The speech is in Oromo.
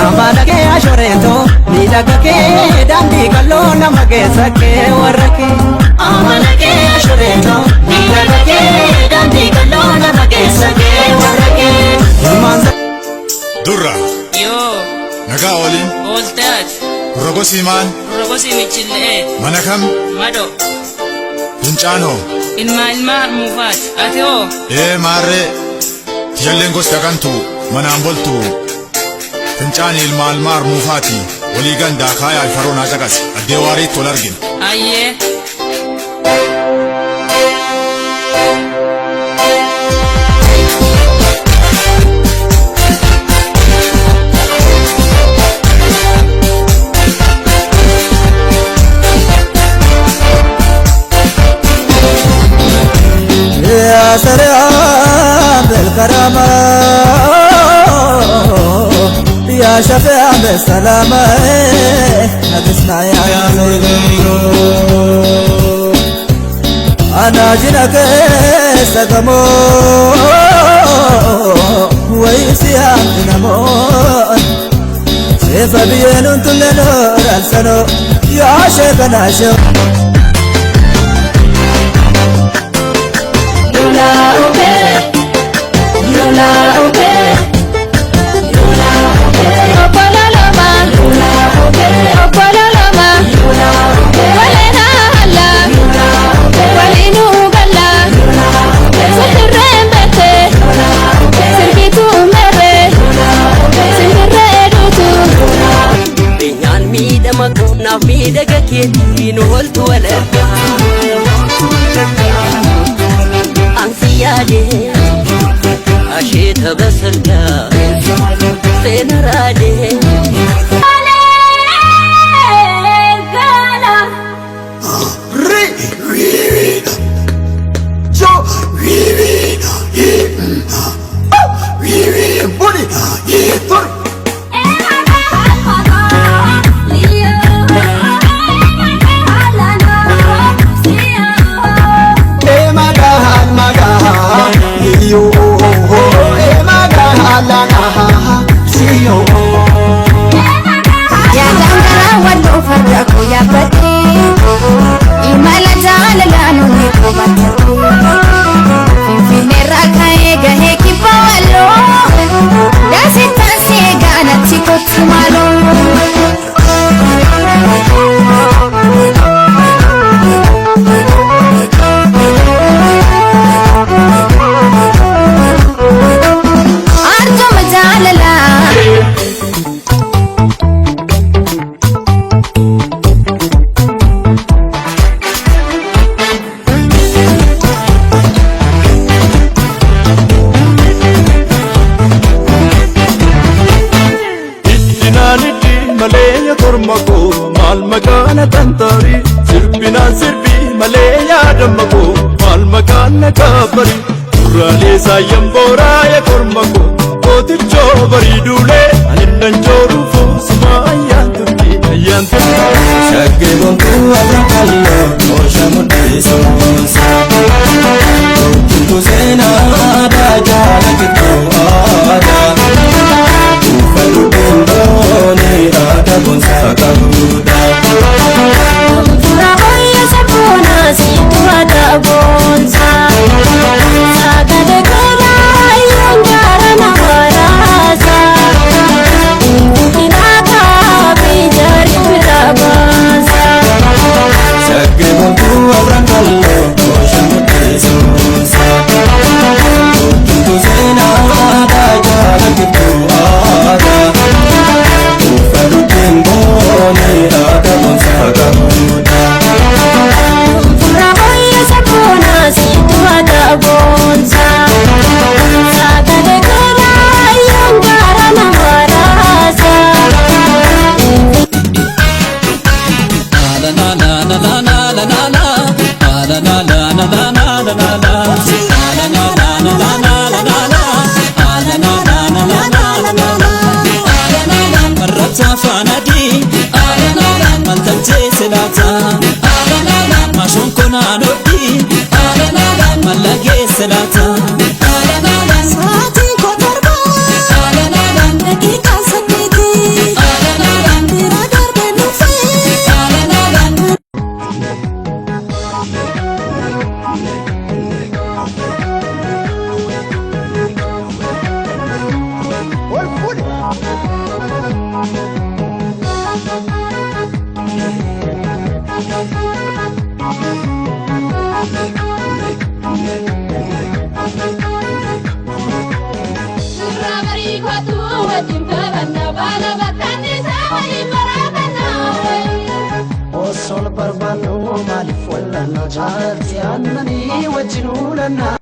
amalake ashoreto nidagake dandi kalona magesake warake amalake ashoreto nidagake dandi kalona magesake warake durra yo naga olin oltat rogosi michille manakam mado inchano ilma mufat ateo mare yallen gosta kantu manamboltu inchani ilma mufati waliganda khaya alfarona takas adewari tolargin aye يا سلام بالكرامة يا شفيع بالسلامة هتسمع يا ميلو أنا جنك سقمو ويسيا نمون سيف بينون تلنور السنو يا شيخنا شو مكان تنطري سربنا سربي مليا دمكو مال مكان كبري رالي سايم بورا يا كرمكو قوتي جوبري دولي أنن جورو فوسما أيان تبي شاكي بنتو أبرقالو موشا مدرسو كنتو سينا باجانا كتو آدا وفلو بندوني آدا بنسا كبودا Salata, salati kotorba, daqika wajjin taphanna baala bakkanniisa waliin baratanna. Osoo barbaannu maaliif wallanna jaalatti aannanii wajjin uulanna.